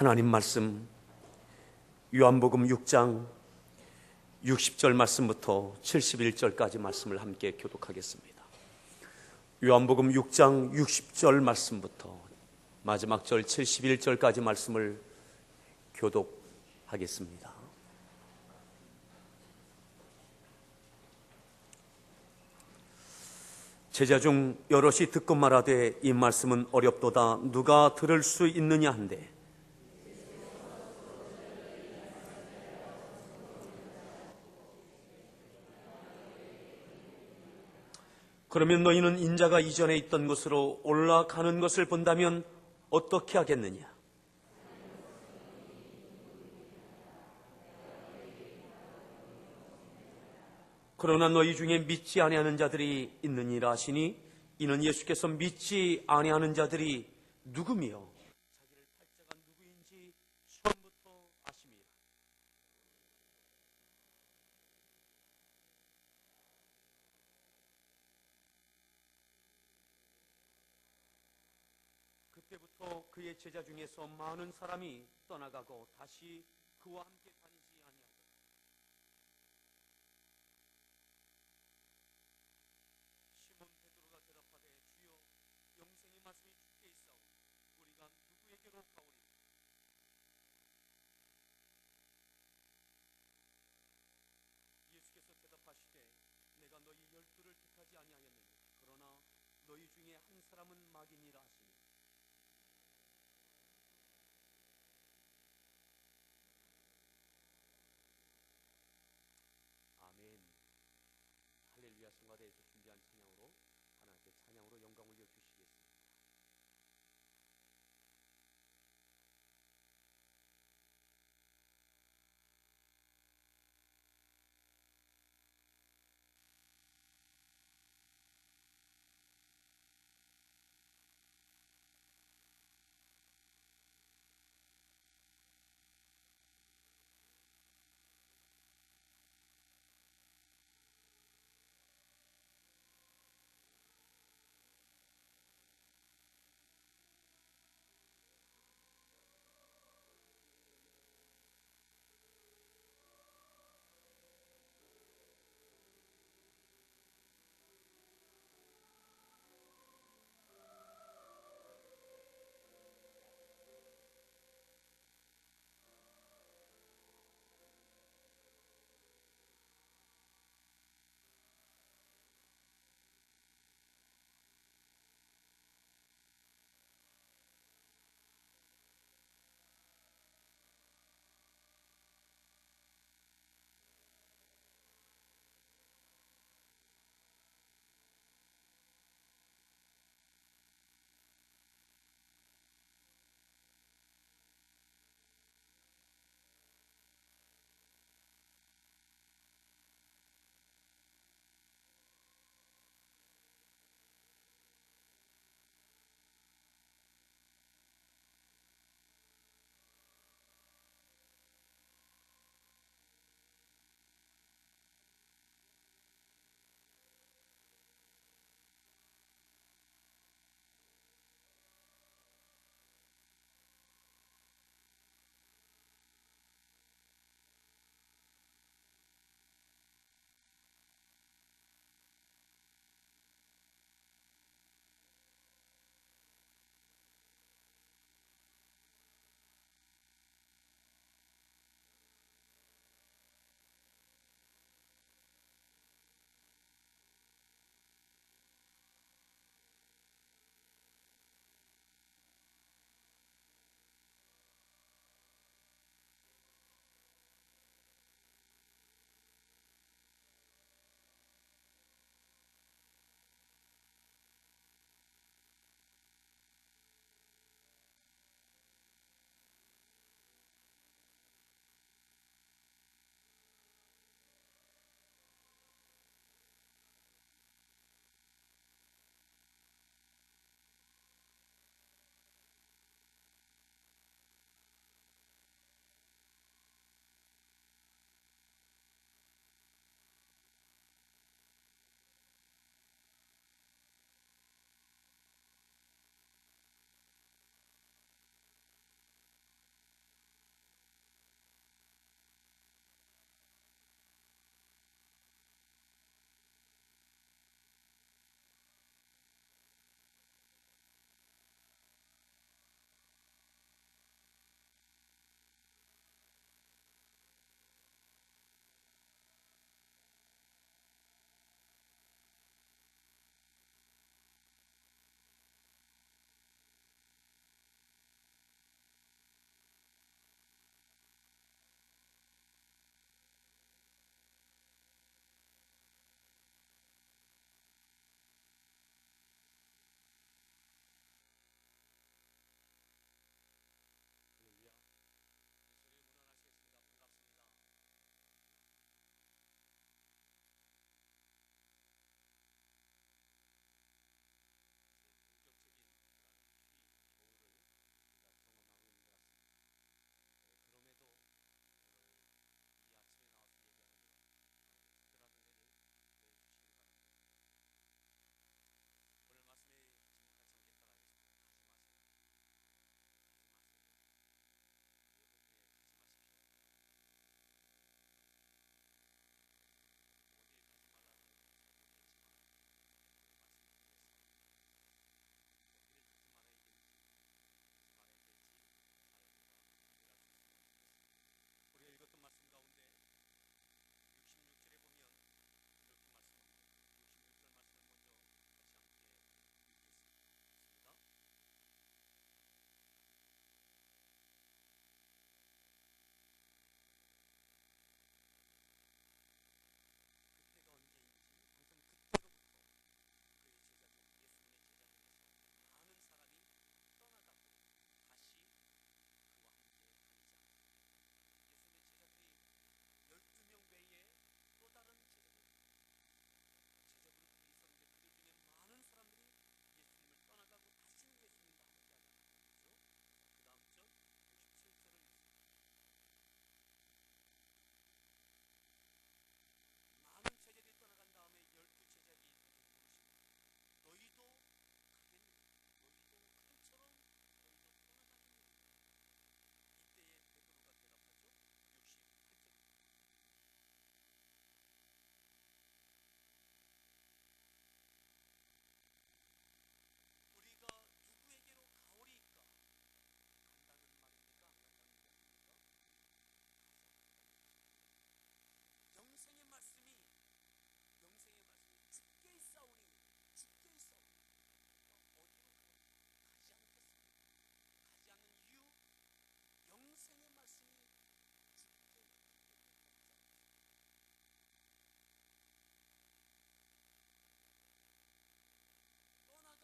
하나님 말씀 요한복음 6장 60절 말씀부터 71절까지 말씀을 함께 교독하겠습니다. 요한복음 6장 60절 말씀부터 마지막 절 71절까지 말씀을 교독하겠습니다. 제자 중 여럿이 듣고 말하되 이 말씀은 어렵도다 누가 들을 수 있느냐 한데 그러면 너희는 인자가 이전에 있던 곳으로 올라가는 것을 본다면 어떻게 하겠느냐? 그러나 너희 중에 믿지 아니하는 자들이 있느니라 하시니 이는 예수께서 믿지 아니하는 자들이 누구며 자기를 팔자가 누구인지 처음부터 아심이라. 그때부터 그의 제자 중에서 많은 사람이 떠나가고 다시 그와 함께 다니지 아니하더라. 시몬 베드로가 대답하되 주여 영생의 말씀이 주께 있사오니 우리가 누구에게로 가오리까? 예수께서 대답하시되 내가 너희 12를 택하지 아니하였느냐 그러나 너희 중에 한 사람은 마귀니라 하시니 아멘. 할렐루야. 성가대에서 준비한 찬양으로 하나님께 찬양으로 영광 올려주시겠습니다.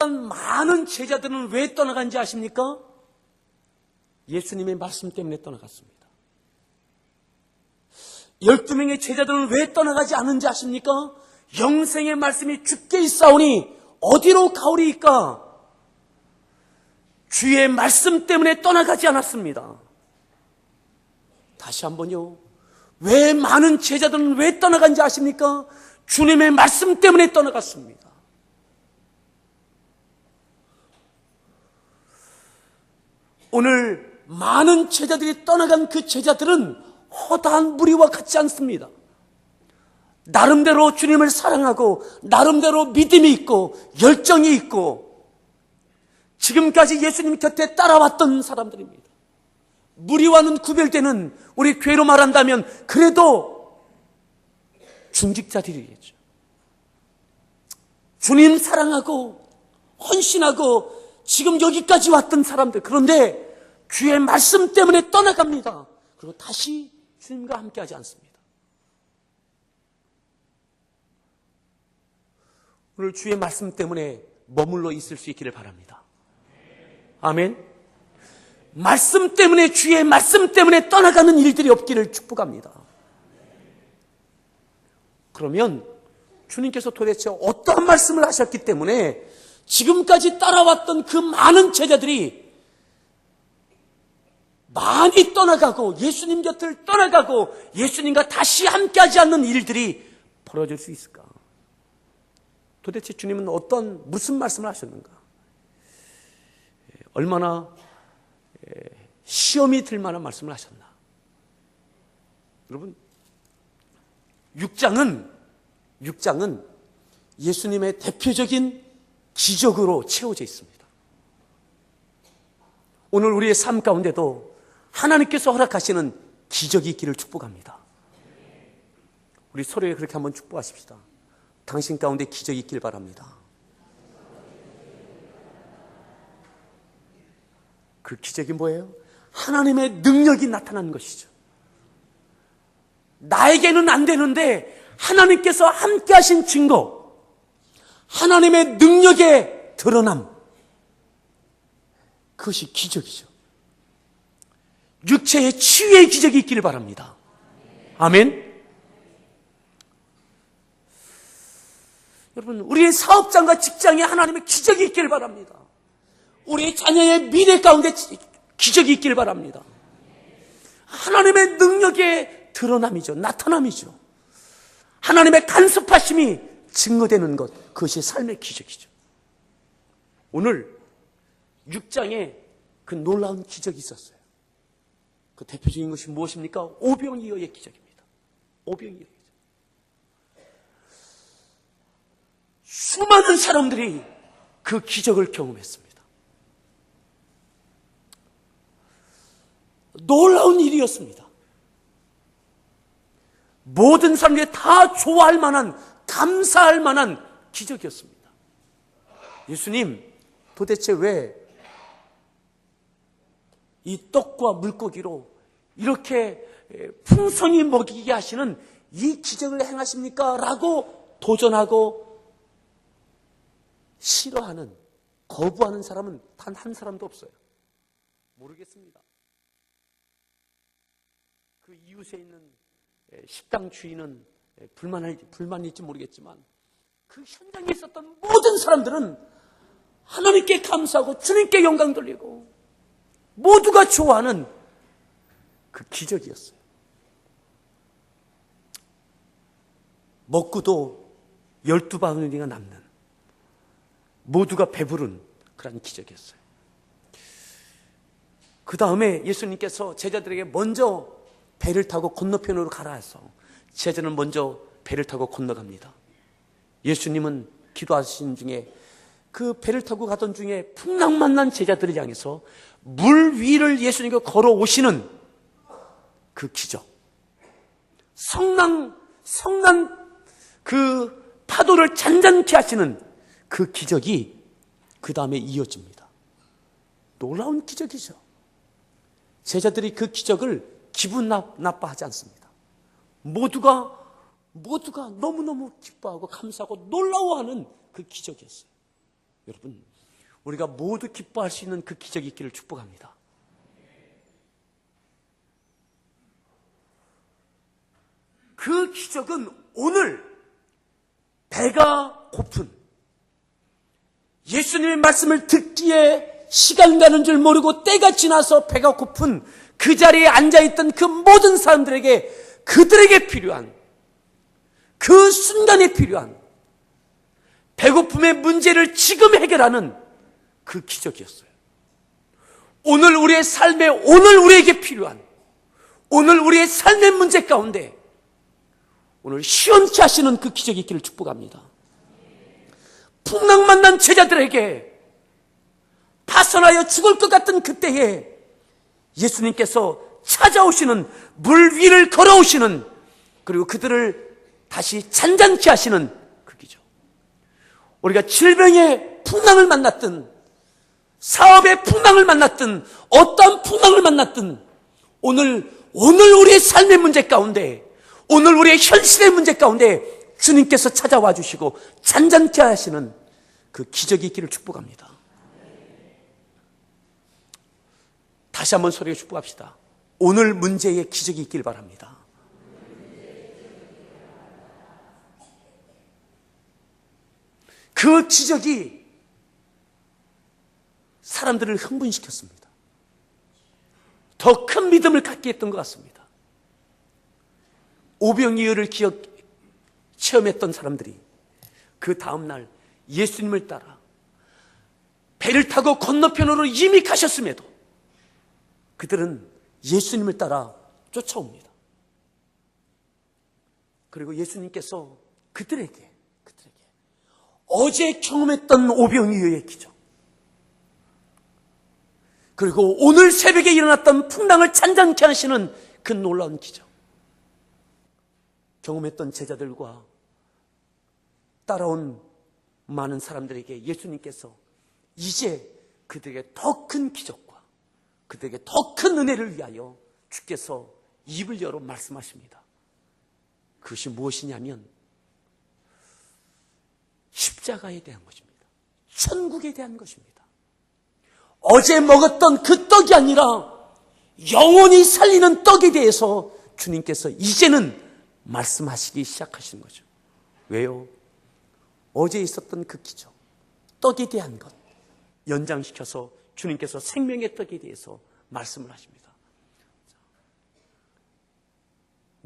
많은 제자들은 왜 떠나간지 아십니까? 예수님의 말씀 때문에 떠나갔습니다. 12명의 제자들은 왜 떠나가지 않은지 아십니까? 영생의 말씀이 주께 있사오니 어디로 가오리이까? 주의 말씀 때문에 떠나가지 않았습니다. 다시 한번요. 왜 많은 제자들은 왜 떠나간지 아십니까? 주님의 말씀 때문에 떠나갔습니다. 오늘 많은 제자들이 떠나간 그 제자들은 허다한 무리와 같지 않습니다. 나름대로 주님을 사랑하고 나름대로 믿음이 있고 열정이 있고 지금까지 예수님 곁에 따라왔던 사람들입니다. 무리와는 구별되는, 우리 교회로 말한다면 그래도 중직자들이겠죠. 주님 사랑하고 헌신하고 지금 여기까지 왔던 사람들, 그런데 주의 말씀 때문에 떠나갑니다. 그리고 다시 주님과 함께하지 않습니다. 오늘 주의 말씀 때문에 머물러 있을 수 있기를 바랍니다. 아멘. 말씀 때문에, 주의 말씀 때문에 떠나가는 일들이 없기를 축복합니다. 그러면 주님께서 도대체 어떠한 말씀을 하셨기 때문에 지금까지 따라왔던 그 많은 제자들이 많이 떠나가고 예수님 곁을 떠나가고 예수님과 다시 함께하지 않는 일들이 벌어질 수 있을까? 도대체 주님은 무슨 말씀을 하셨는가? 얼마나 시험이 들 만한 말씀을 하셨나? 여러분, 6장은 예수님의 대표적인 기적으로 채워져 있습니다. 오늘 우리의 삶 가운데도 하나님께서 허락하시는 기적이 있기를 축복합니다. 우리 서로에 그렇게 한번 축복하십시다. 당신 가운데 기적이 있길 바랍니다. 그 기적이 뭐예요? 하나님의 능력이 나타나는 것이죠. 나에게는 안 되는데 하나님께서 함께 하신 증거, 하나님의 능력의 드러남, 그것이 기적이죠. 육체의 치유의 기적이 있기를 바랍니다. 아멘. 여러분, 우리의 사업장과 직장에 하나님의 기적이 있기를 바랍니다. 우리의 자녀의 미래 가운데 기적이 있기를 바랍니다. 하나님의 능력의 드러남이죠. 나타남이죠. 하나님의 간섭하심이 증거되는 것, 그것이 삶의 기적이죠. 오늘 6장에 그 놀라운 기적이 있었어요. 그 대표적인 것이 무엇입니까? 오병이어의 기적입니다. 오병이어의 기적. 수많은 사람들이 그 기적을 경험했습니다. 놀라운 일이었습니다. 모든 사람들이 다 좋아할 만한, 감사할 만한 기적이었습니다. 예수님, 도대체 왜 이 떡과 물고기로 이렇게 풍성히 먹이게 하시는 이 기적을 행하십니까? 라고 도전하고 싫어하는, 거부하는 사람은 단 한 사람도 없어요. 모르겠습니다. 그 이웃에 있는 식당 주인은 불만일지 모르겠지만 그 현장에 있었던 모든 사람들은 하나님께 감사하고 주님께 영광 돌리고 모두가 좋아하는 그 기적이었어요. 먹고도 12바구니가 남는, 모두가 배부른 그런 기적이었어요. 그 다음에 예수님께서 제자들에게 먼저 배를 타고 건너편으로 가라 해서 제자는 먼저 배를 타고 건너갑니다. 예수님은 기도하신 중에 그 배를 타고 가던 중에 풍랑만난 제자들을 향해서 물 위를 예수님께 걸어오시는 그 기적, 성난 그 파도를 잔잔케 하시는 그 기적이 그 다음에 이어집니다. 놀라운 기적이죠. 제자들이 그 기적을 기분 나빠하지 않습니다. 모두가 너무너무 기뻐하고 감사하고 놀라워하는 그 기적이었어요. 여러분, 우리가 모두 기뻐할 수 있는 그 기적이 있기를 축복합니다. 그 기적은 오늘 배가 고픈, 예수님의 말씀을 듣기에 시간 가는 줄 모르고 때가 지나서 배가 고픈 그 자리에 앉아있던 그 모든 사람들에게, 그들에게 필요한, 그 순간에 필요한 배고픔의 문제를 지금 해결하는 그 기적이었어요. 오늘 우리의 삶에, 오늘 우리에게 필요한, 오늘 우리의 삶의 문제 가운데 오늘 시원케 하시는 그 기적이 있기를 축복합니다. 풍랑 만난 제자들에게 파선하여 죽을 것 같은 그때에 예수님께서 찾아오시는, 물 위를 걸어오시는, 그리고 그들을 다시 잔잔케 하시는 그 기적. 우리가 질병의 풍랑을 만났든, 사업의 풍랑을 만났든, 어떠한 풍랑을 만났든, 오늘 우리의 삶의 문제 가운데, 오늘 우리의 현실의 문제 가운데 주님께서 찾아와 주시고 잔잔케 하시는 그 기적이 있기를 축복합니다. 다시 한번 소리에 축복합시다. 오늘 문제에 기적이 있길 바랍니다. 그 기적이 사람들을 흥분시켰습니다. 더 큰 믿음을 갖게 했던 것 같습니다. 오병이어를 체험했던 사람들이 그 다음날 예수님을 따라 배를 타고 건너편으로 이미 가셨음에도 그들은 예수님을 따라 쫓아옵니다. 그리고 예수님께서 그들에게 어제 경험했던 오병이어의 기적, 그리고 오늘 새벽에 일어났던 풍랑을 잔잔케 하시는 그 놀라운 기적, 경험했던 제자들과 따라온 많은 사람들에게 예수님께서 이제 그들에게 더 큰 기적과 그들에게 더 큰 은혜를 위하여 주께서 입을 열어 말씀하십니다. 그것이 무엇이냐면 십자가에 대한 것입니다. 천국에 대한 것입니다. 어제 먹었던 그 떡이 아니라 영원히 살리는 떡에 대해서 주님께서 이제는 말씀하시기 시작하시는 거죠. 왜요? 어제 있었던 그 기적, 떡에 대한 것 연장시켜서 주님께서 생명의 떡에 대해서 말씀을 하십니다.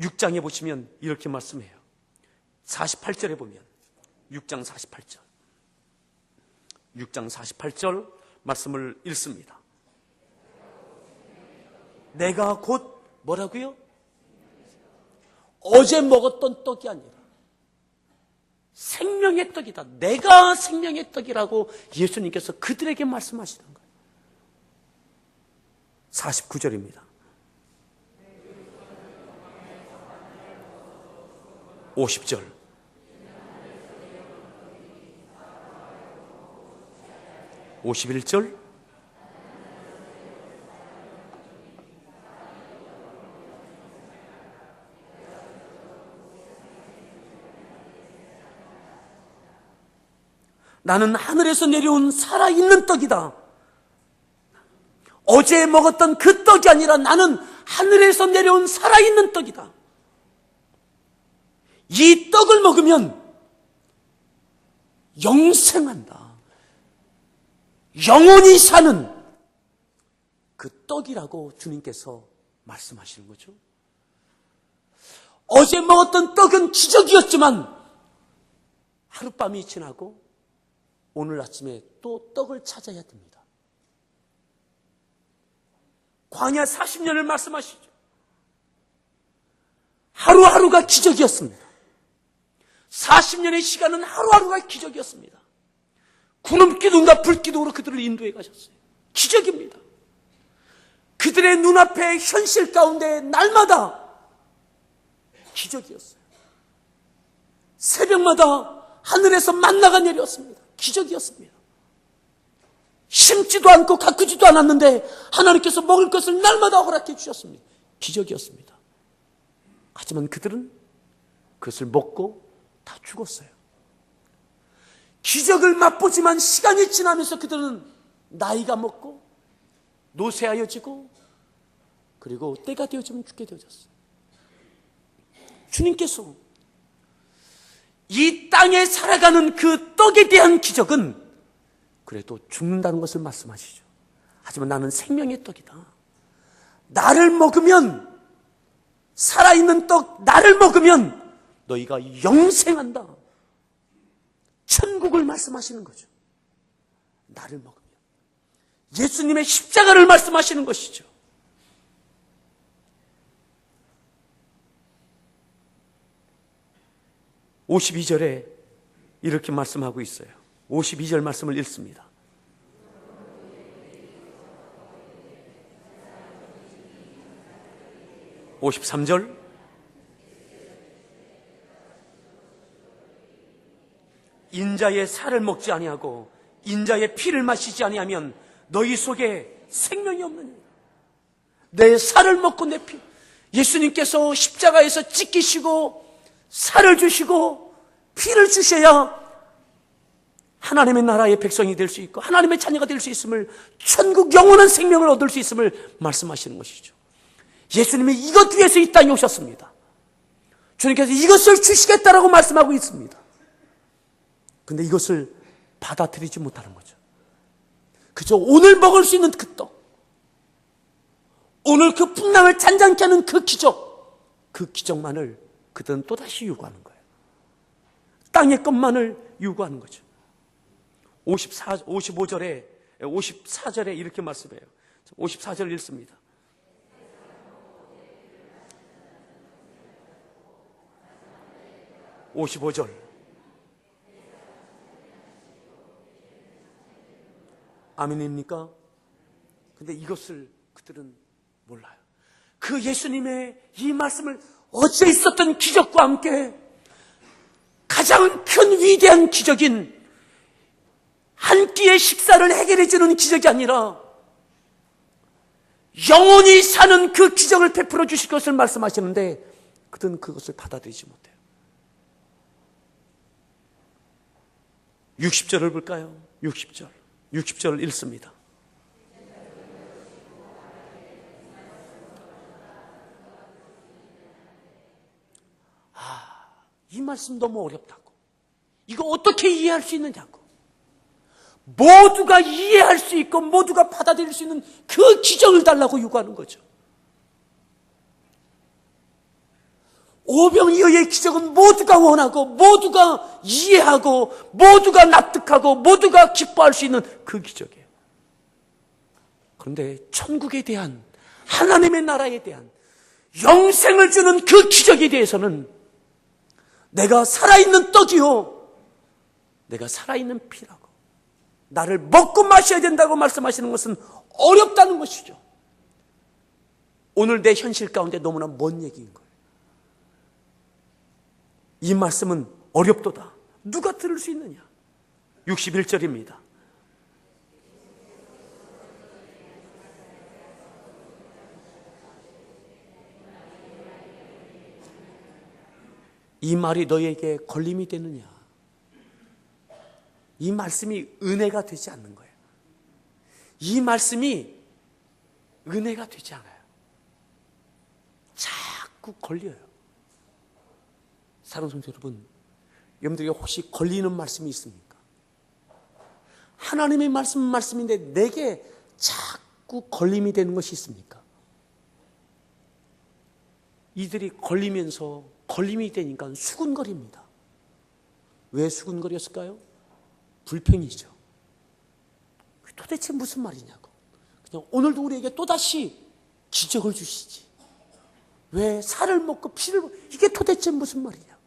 6장에 보시면 이렇게 말씀해요. 48절에 보면 6장 48절 6장 48절 말씀을 읽습니다. 내가 곧 뭐라고요? 어제 먹었던 떡이 아니라 생명의 떡이다. 내가 생명의 떡이라고 예수님께서 그들에게 말씀하시는 거예요. 49절입니다. 50절 51절 나는 하늘에서 내려온 살아있는 떡이다. 어제 먹었던 그 떡이 아니라 나는 하늘에서 내려온 살아있는 떡이다. 이 떡을 먹으면 영생한다. 영원히 사는 그 떡이라고 주님께서 말씀하시는 거죠. 어제 먹었던 떡은 기적이었지만 하룻밤이 지나고 오늘 아침에 또 떡을 찾아야 됩니다. 광야 40년을 말씀하시죠. 하루하루가 기적이었습니다. 40년의 시간은 하루하루가 기적이었습니다. 구름 기둥과 불 기둥으로 그들을 인도해 가셨어요. 기적입니다. 그들의 눈앞에 현실 가운데 날마다 기적이었어요. 새벽마다 하늘에서 만나가 내렸습니다. 기적이었습니다. 심지도 않고 가꾸지도 않았는데 하나님께서 먹을 것을 날마다 허락해 주셨습니다. 기적이었습니다. 하지만 그들은 그것을 먹고 다 죽었어요. 기적을 맛보지만 시간이 지나면서 그들은 나이가 먹고 노쇠하여지고 그리고 때가 되어지면 죽게 되어졌어요. 주님께서 이 땅에 살아가는 그 떡에 대한 기적은 그래도 죽는다는 것을 말씀하시죠. 하지만 나는 생명의 떡이다. 나를 먹으면, 살아있는 떡 나를 먹으면 너희가 영생한다. 천국을 말씀하시는 거죠. 나를 먹으면. 예수님의 십자가를 말씀하시는 것이죠. (52절에) 이렇게 말씀하고 있어요. 52절 말씀을 읽습니다. (53절) 인자의 살을 먹지 아니하고 인자의 피를 마시지 아니하면 너희 속에 생명이 없느니라. 내 살을 먹고 내 피, 예수님께서 십자가에서 찢기시고 살을 주시고 피를 주셔야 하나님의 나라의 백성이 될 수 있고 하나님의 자녀가 될 수 있음을, 천국 영원한 생명을 얻을 수 있음을 말씀하시는 것이죠. 예수님이 이것 위해서 이 땅에 오셨습니다. 주님께서 이것을 주시겠다라고 말씀하고 있습니다. 근데 이것을 받아들이지 못하는 거죠. 그저 오늘 먹을 수 있는 그 떡, 오늘 그 풍랑을 잔잔케 하는 그 기적, 그 기적만을 그들은 또다시 요구하는 거예요. 땅의 것만을 요구하는 거죠. 54절에 이렇게 말씀해요. 54절 읽습니다. (55절) 아멘입니까? 근데 이것을 그들은 몰라요. 그 예수님의 이 말씀을 어제 있었던 기적과 함께 가장 큰 위대한 기적인 한 끼의 식사를 해결해 주는 기적이 아니라 영원히 사는 그 기적을 베풀어 주실 것을 말씀하시는데 그들은 그것을 받아들이지 못해요. 60절을 볼까요? 60절 읽습니다. 이 말씀 너무 어렵다고, 이거 어떻게 이해할 수 있느냐고, 모두가 이해할 수 있고 모두가 받아들일 수 있는 그 기적을 달라고 요구하는 거죠. 오병이어의 기적은 모두가 원하고 모두가 이해하고 모두가 납득하고 모두가 기뻐할 수 있는 그 기적이에요. 그런데 천국에 대한, 하나님의 나라에 대한 영생을 주는 그 기적에 대해서는 내가 살아있는 떡이요, 내가 살아있는 피라고, 나를 먹고 마셔야 된다고 말씀하시는 것은 어렵다는 것이죠. 오늘 내 현실 가운데 너무나 먼 얘기인 거예요. 이 말씀은 어렵도다. 누가 들을 수 있느냐? 61절입니다. 이 말이 너에게 걸림이 되느냐? 이 말씀이 은혜가 되지 않는 거예요. 이 말씀이 은혜가 되지 않아요. 자꾸 걸려요. 사랑하는 성도 여러분, 여러분들에게 혹시 걸리는 말씀이 있습니까? 하나님의 말씀은 말씀인데 내게 자꾸 걸림이 되는 것이 있습니까? 이들이 걸리면서 걸림이 되니까 수군거립니다. 왜 수군거렸을까요? 불평이죠. 도대체 무슨 말이냐고. 그냥 오늘도 우리에게 또다시 기적을 주시지, 왜 살을 먹고 피를 먹고, 이게 도대체 무슨 말이냐.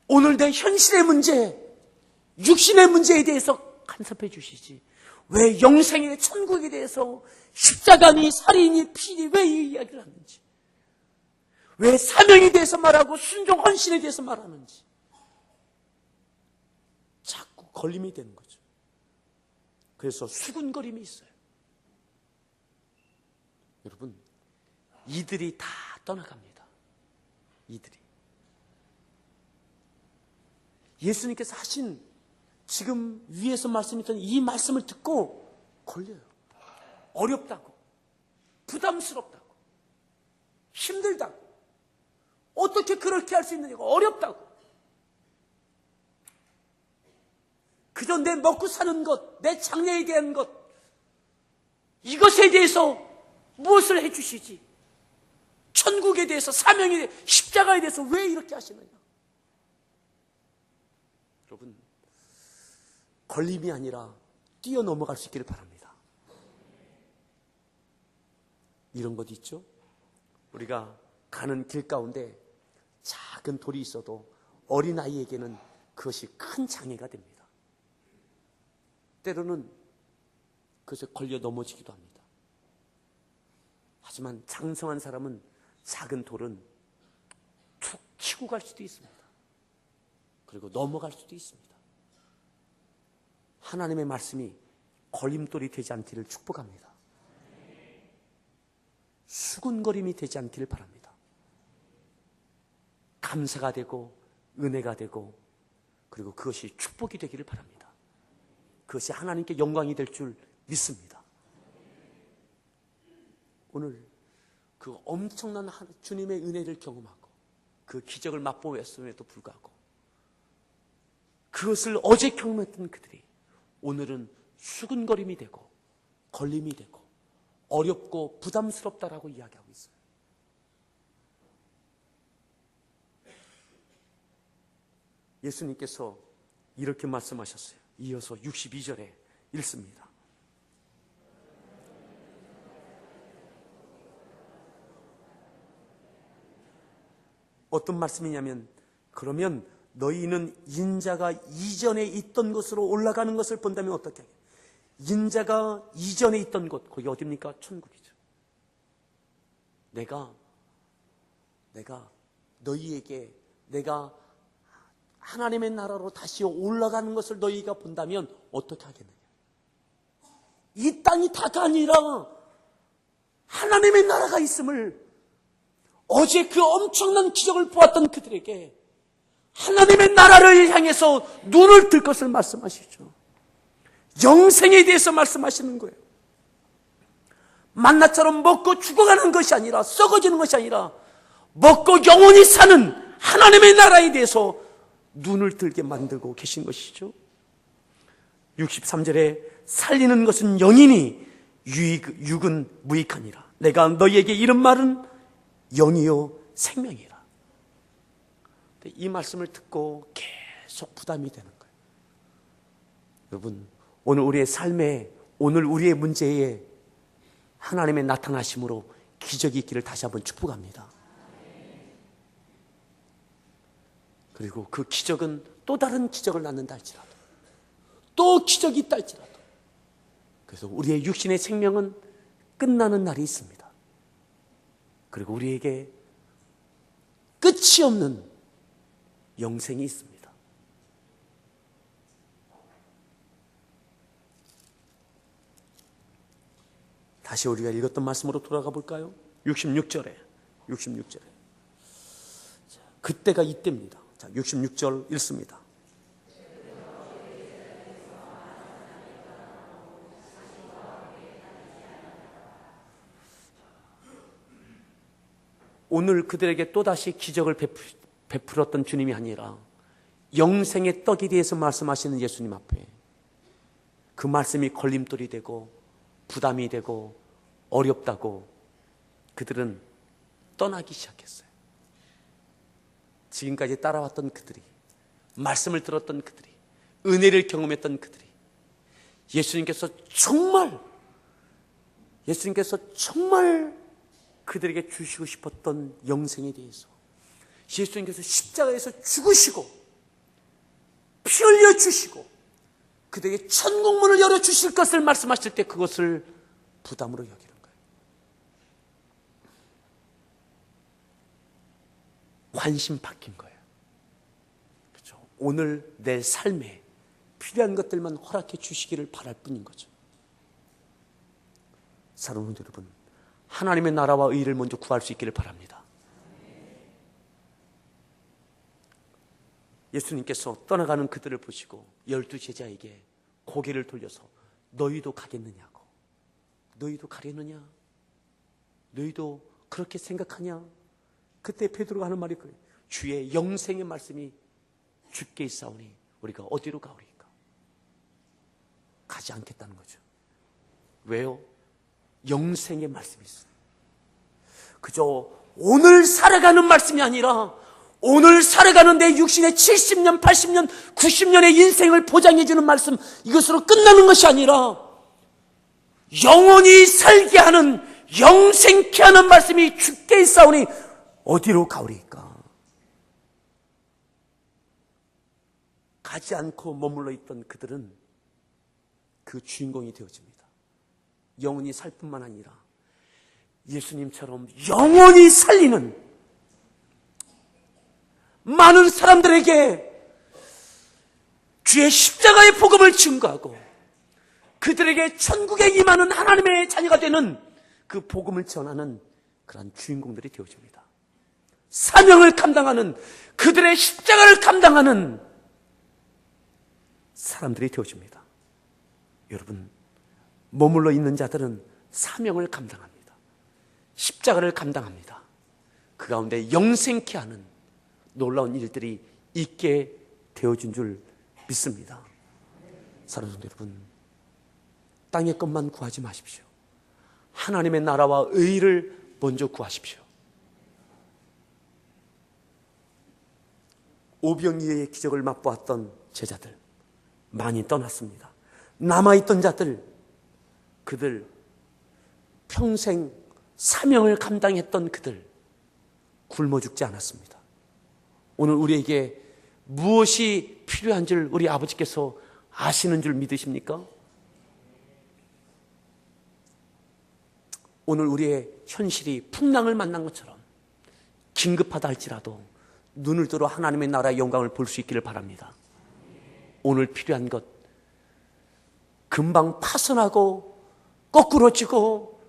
오늘 내 현실의 문제, 육신의 문제에 대해서 간섭해 주시지, 왜 영생의 천국에 대해서 십자가니 살인이 피니 왜 이 이야기를 하는지, 왜 사명에 대해서 말하고 순종 헌신에 대해서 말하는지 자꾸 걸림이 되는 거죠. 그래서 수군거림이 있어요. 여러분, 이들이 다 떠나갑니다. 이들이 예수님께서 하신 지금 위에서 말씀했던 이 말씀을 듣고 걸려요. 어렵다고, 부담스럽다고, 힘들다고, 어떻게 그렇게 할 수 있느냐고, 어렵다고. 그저 내 먹고 사는 것, 내 장래에 대한 것, 이것에 대해서 무엇을 해주시지? 천국에 대해서, 사명에 대해서, 십자가에 대해서 왜 이렇게 하시느냐? 여러분, 걸림이 아니라 뛰어넘어갈 수 있기를 바랍니다. 이런 것 있죠? 우리가 가는 길 가운데 작은 돌이 있어도 어린아이에게는 그것이 큰 장애가 됩니다. 때로는 그것에 걸려 넘어지기도 합니다. 하지만 장성한 사람은 작은 돌은 툭 치고 갈 수도 있습니다. 그리고 넘어갈 수도 있습니다. 하나님의 말씀이 걸림돌이 되지 않기를 축복합니다. 수군거림이 되지 않기를 바랍니다. 감사가 되고 은혜가 되고 그리고 그것이 축복이 되기를 바랍니다. 그것이 하나님께 영광이 될 줄 믿습니다. 오늘 그 엄청난 주님의 은혜를 경험하고 그 기적을 맛보았음에도 불구하고 그것을 어제 경험했던 그들이 오늘은 수군거림이 되고 걸림이 되고 어렵고 부담스럽다라고 이야기하고 있어요. 예수님께서 이렇게 말씀하셨어요. 이어서 62절에 읽습니다. 어떤 말씀이냐면, 그러면 너희는 인자가 이전에 있던 곳으로 올라가는 것을 본다면 어떻게 하겠냐? 인자가 이전에 있던 곳, 거기 어디입니까? 천국이죠. 내가 너희에게 내가 하나님의 나라로 다시 올라가는 것을 너희가 본다면 어떻게 하겠느냐? 이 땅이 다가 아니라 하나님의 나라가 있음을 어제 그 엄청난 기적을 보았던 그들에게 하나님의 나라를 향해서 눈을 뜰 것을 말씀하시죠. 영생에 대해서 말씀하시는 거예요. 만나처럼 먹고 죽어가는 것이 아니라, 썩어지는 것이 아니라 먹고 영원히 사는 하나님의 나라에 대해서 눈을 들게 만들고 계신 것이죠. 63절에 살리는 것은 영이니 육은 무익하니라. 내가 너희에게 이런 말은 영이요 생명이라. 이 말씀을 듣고 계속 부담이 되는 거예요. 여러분, 오늘 우리의 삶에, 오늘 우리의 문제에 하나님의 나타나심으로 기적이 있기를 다시 한번 축복합니다. 그리고 그 기적은 또 다른 기적을 낳는다 할지라도, 또 기적이 있다 할지라도, 그래서 우리의 육신의 생명은 끝나는 날이 있습니다. 그리고 우리에게 끝이 없는 영생이 있습니다. 다시 우리가 읽었던 말씀으로 돌아가 볼까요? 66절에 그때가 이때입니다. 자, 66절 읽습니다. 오늘 그들에게 또다시 기적을 베풀었던 주님이 아니라 영생의 떡에 대해서 말씀하시는 예수님 앞에 그 말씀이 걸림돌이 되고 부담이 되고 어렵다고 그들은 떠나기 시작했어요. 지금까지 따라왔던 그들이, 말씀을 들었던 그들이, 은혜를 경험했던 그들이, 예수님께서 정말 그들에게 주시고 싶었던 영생에 대해서, 예수님께서 십자가에서 죽으시고 피 흘려 주시고 그들에게 천국문을 열어주실 것을 말씀하실 때 그것을 부담으로 여기는 거예요. 관심 바뀐 거예요. 그렇죠? 오늘 내 삶에 필요한 것들만 허락해 주시기를 바랄 뿐인 거죠. 사랑하는 여러분, 하나님의 나라와 의를 먼저 구할 수 있기를 바랍니다. 예수님께서 떠나가는 그들을 보시고 12제자에게 고개를 돌려서 너희도 가겠느냐고. 너희도 가려느냐? 너희도 그렇게 생각하냐? 그때 베드로가 하는 말이 그래요. 주의 영생의 말씀이 주께 있사오니 우리가 어디로 가오리까? 가지 않겠다는 거죠. 왜요? 영생의 말씀이 있어요. 그저 오늘 살아가는 말씀이 아니라 오늘 살아가는 내 육신의 70년, 80년, 90년의 인생을 보장해주는 말씀, 이것으로 끝나는 것이 아니라 영원히 살게 하는, 영생케 하는 말씀이 주께 있사오니 어디로 가오리까? 가지 않고 머물러 있던 그들은 그 주인공이 되어집니다. 영원히 살 뿐만 아니라 예수님처럼 영원히 살리는 많은 사람들에게 주의 십자가의 복음을 증거하고 그들에게 천국에 임하는 하나님의 자녀가 되는 그 복음을 전하는 그런 주인공들이 되어집니다. 사명을 감당하는, 그들의 십자가를 감당하는 사람들이 되어집니다. 여러분, 머물러 있는 자들은 사명을 감당합니다. 십자가를 감당합니다. 그 가운데 영생케 하는 놀라운 일들이 있게 되어진 줄 믿습니다. 사랑하는 성도 여러분, 땅의 것만 구하지 마십시오. 하나님의 나라와 의를 먼저 구하십시오. 오병이어의 기적을 맛보았던 제자들 많이 떠났습니다. 남아있던 자들, 그들 평생 사명을 감당했던 그들 굶어 죽지 않았습니다. 오늘 우리에게 무엇이 필요한 줄 우리 아버지께서 아시는 줄 믿으십니까? 오늘 우리의 현실이 풍랑을 만난 것처럼 긴급하다 할지라도 눈을 들어 하나님의 나라의 영광을 볼 수 있기를 바랍니다. 오늘 필요한 것, 금방 파손하고 거꾸러지고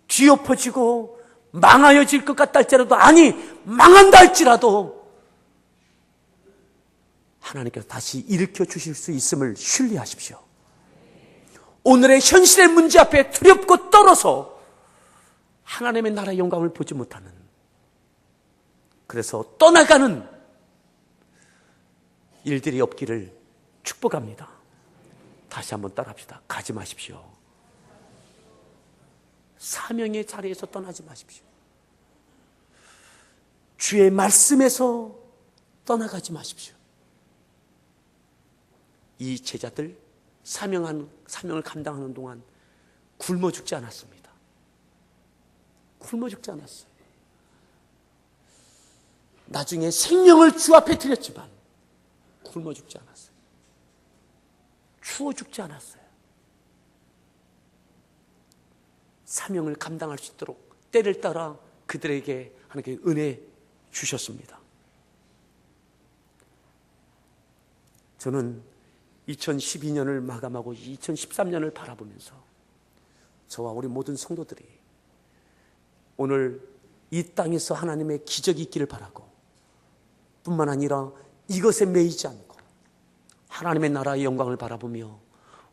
뒤엎어지고 망하여질 것 같다 할지라도, 아니 망한다 할지라도 하나님께서 다시 일으켜 주실 수 있음을 신뢰하십시오. 오늘의 현실의 문제 앞에 두렵고 떨어서 하나님의 나라의 영광을 보지 못하는, 그래서 떠나가는 일들이 없기를 축복합니다. 다시 한번 따라합시다. 가지 마십시오. 사명의 자리에서 떠나지 마십시오. 주의 말씀에서 떠나가지 마십시오. 이 제자들 사명을 감당하는 동안 굶어 죽지 않았습니다. 굶어 죽지 않았어요. 나중에 생명을 주 앞에 드렸지만 굶어 죽지 않았어요. 추워 죽지 않았어요. 사명을 감당할 수 있도록 때를 따라 그들에게 하나님께 은혜 주셨습니다. 저는 2012년을 마감하고 2013년을 바라보면서 저와 우리 모든 성도들이 오늘 이 땅에서 하나님의 기적이 있기를 바라고, 뿐만 아니라 이것에 매이지 않고 하나님의 나라의 영광을 바라보며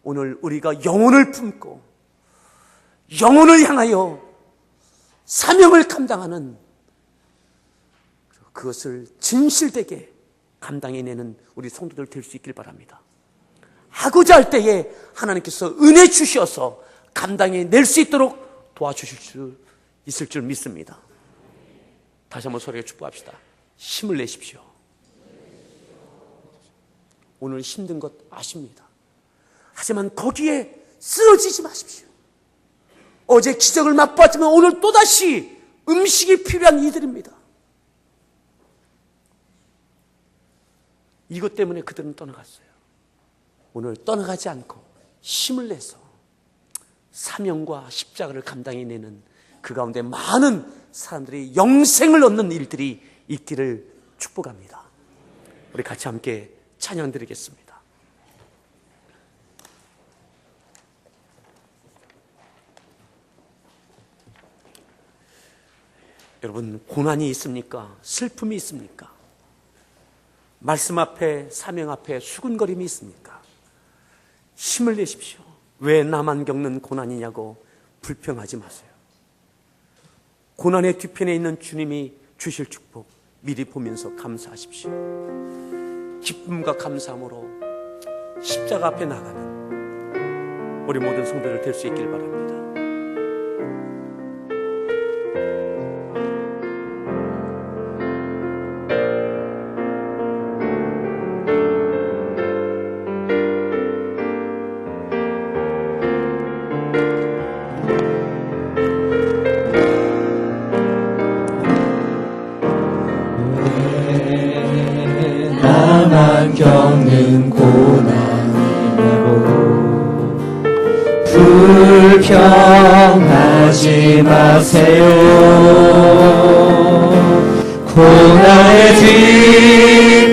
오늘 우리가 영혼을 품고 영혼을 향하여 사명을 감당하는, 그것을 진실되게 감당해내는 우리 성도들 될 수 있길 바랍니다. 하고자 할 때에 하나님께서 은혜 주셔서 감당해낼 수 있도록 도와주실 수 있을 줄 믿습니다. 다시 한번 소리에 축복합시다. 힘을 내십시오. 오늘 힘든 것 아십니다. 하지만 거기에 쓰러지지 마십시오. 어제 기적을 맛보았지만 오늘 또다시 음식이 필요한 이들입니다. 이것 때문에 그들은 떠나갔어요. 오늘 떠나가지 않고 힘을 내서 사명과 십자가를 감당해내는 그 가운데 많은 사람들이 영생을 얻는 일들이 있기를 축복합니다. 우리 같이 함께 찬양 드리겠습니다. 여러분, 고난이 있습니까? 슬픔이 있습니까? 말씀 앞에, 사명 앞에 수군거림이 있습니까? 힘을 내십시오. 왜 나만 겪는 고난이냐고 불평하지 마세요. 고난의 뒤편에 있는 주님이 주실 축복 미리 보면서 감사하십시오. 기쁨과 감사함으로 십자가 앞에 나가는 우리 모든 성도들 될 수 있길 바랍니다. 나만 겪는 고난이냐고 불평하지 마세요. 고난의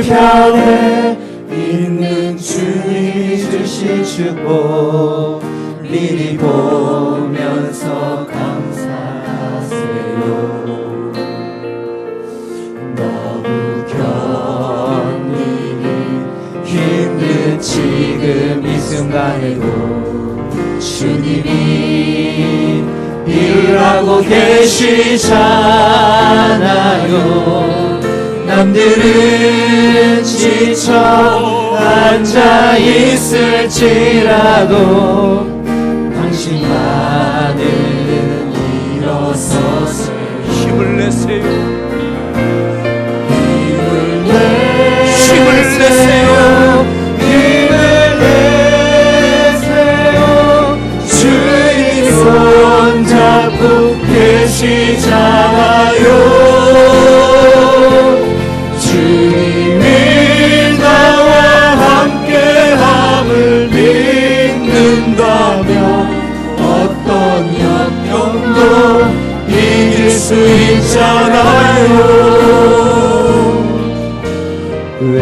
뒤편에 있는 주님이 주신 축복 미리 보면서 감사하세요. 힘든 지금 이 순간에도 주님이 일하고 계시잖아요. 남들은 지쳐 앉아 있을지라도 당신만은 일어서세요. 힘을 내세요. 힘을 내세요. 힘을 내세요. 주님이 손잡고 계시잖아요. 주님이 나와 함께함을 믿는다면 어떤 역경도 이길 수 있잖아요. 왜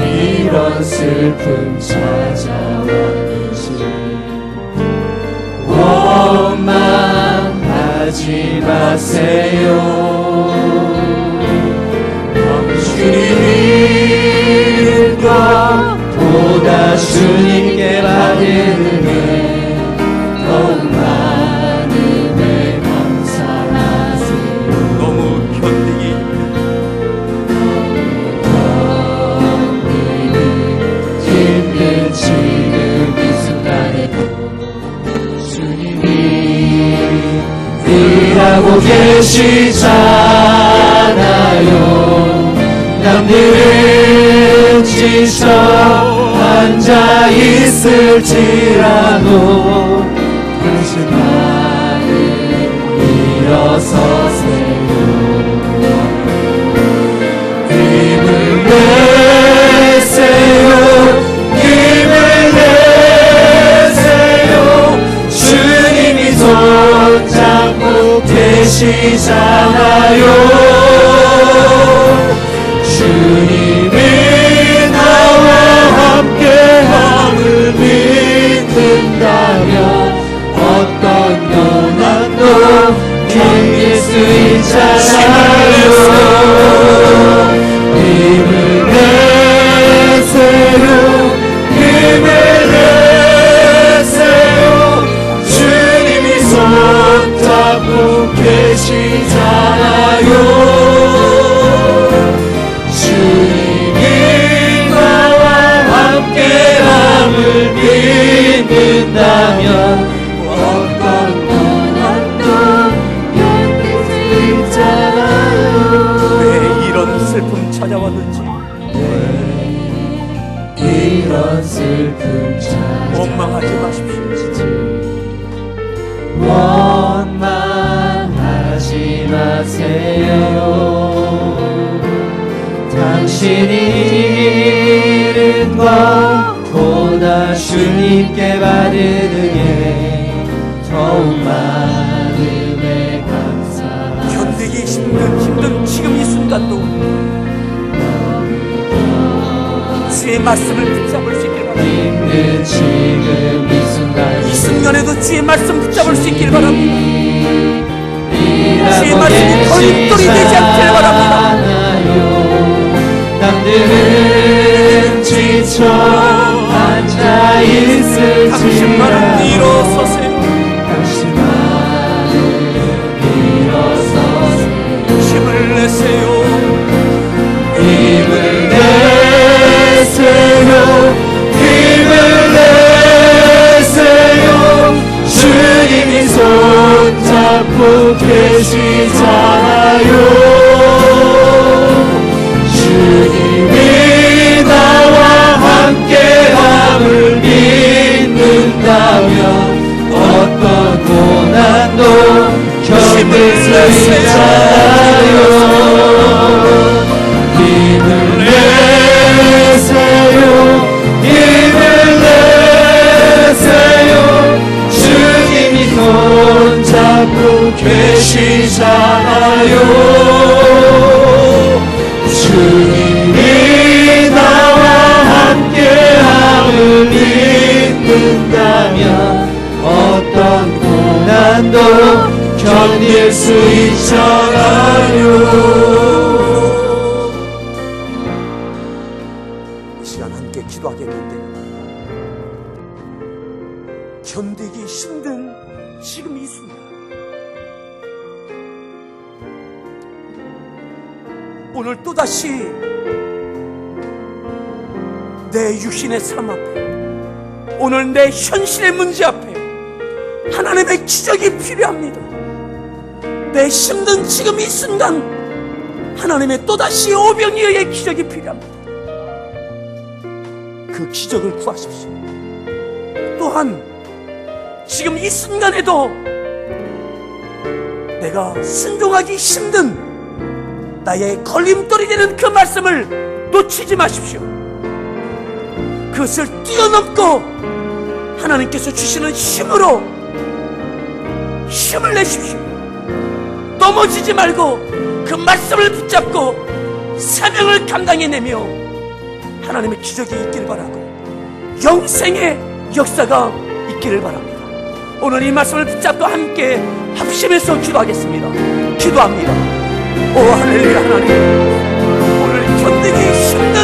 이런 슬픔 찾아왔는지 원망하지 마세요. 주님과 보다 주님께 받으네 더욱 많은 애 감사하세요. 너무 견디기 힘든 지금 이 순간에도 주님이 일하고 계시잖아요. 남들은 지쳐 앉아 있을지라도 당신만은 일어서세요. 힘을 내세요. 힘을 내세요. 주님이 손잡고 계시잖아요. 주님이 나와 함께함을 믿는다면 어떤 고난도 이길 수 있잖아요. 힘을 내세요. 힘을 내세요. 주님이 손잡고 계시잖아요. 주님이 나와 함께함을 믿는다면 어떤 고난도 이길 수 있잖아요. 왜 이런 슬픔 찾아왔는지 이런 슬픔 원망하지 마십시오. 원망하지 마세요. 당신이 잃은 것보다 주님께 받는 게 더욱 많음에 감사. 견디기 힘든 지금 이 순간도 주의 말씀을 붙잡을 수 있길 바랍니다. 힘든 지금 이 순간 이 순간에도 주의 말씀 붙잡을 수 있길 바랍니다. 주의 말씀이 걸돌이 되지 않길 바랍니다. 남들은 지쳐 앉아있을지라 당신만은 일어서세요. 당신만은 일어서세요. 힘을 내세요. 힘을 내세요. 힘을 내세요. 주님이 손잡고 계시잖아요. 주님이 나와 함께함을 믿는다면 어떤 고난도 견딜 수 있잖아요. 힘을 내세요. 힘을 내세요. 주님이 손잡고 계시잖아요. 주님이 나와 함께함을 믿는다면 어떤 고난도 견딜 수 있잖아요. 이 시간 함께 기도하겠는데, 견디기 힘든 지금 이 순간, 오늘 또다시 내 육신의 삶 앞에, 오늘 내 현실의 문제 앞에 하나님의 기적이 필요합니다. 내 힘든 지금 이 순간 하나님의 또다시 오병이어의 기적이 필요합니다. 그 기적을 구하십시오. 또한 지금 이 순간에도 내가 순종하기 힘든 나의 걸림돌이 되는 그 말씀을 놓치지 마십시오. 그것을 뛰어넘고 하나님께서 주시는 힘으로 힘을 내십시오. 넘어지지 말고 그 말씀을 붙잡고 사명을 감당해내며 하나님의 기적이 있기를 바라고 영생의 역사가 있기를 바랍니다. 오늘 이 말씀을 붙잡고 함께 합심해서 기도하겠습니다. 기도합니다. 오 할렐루야. 하나님, 오늘 견디기 힘든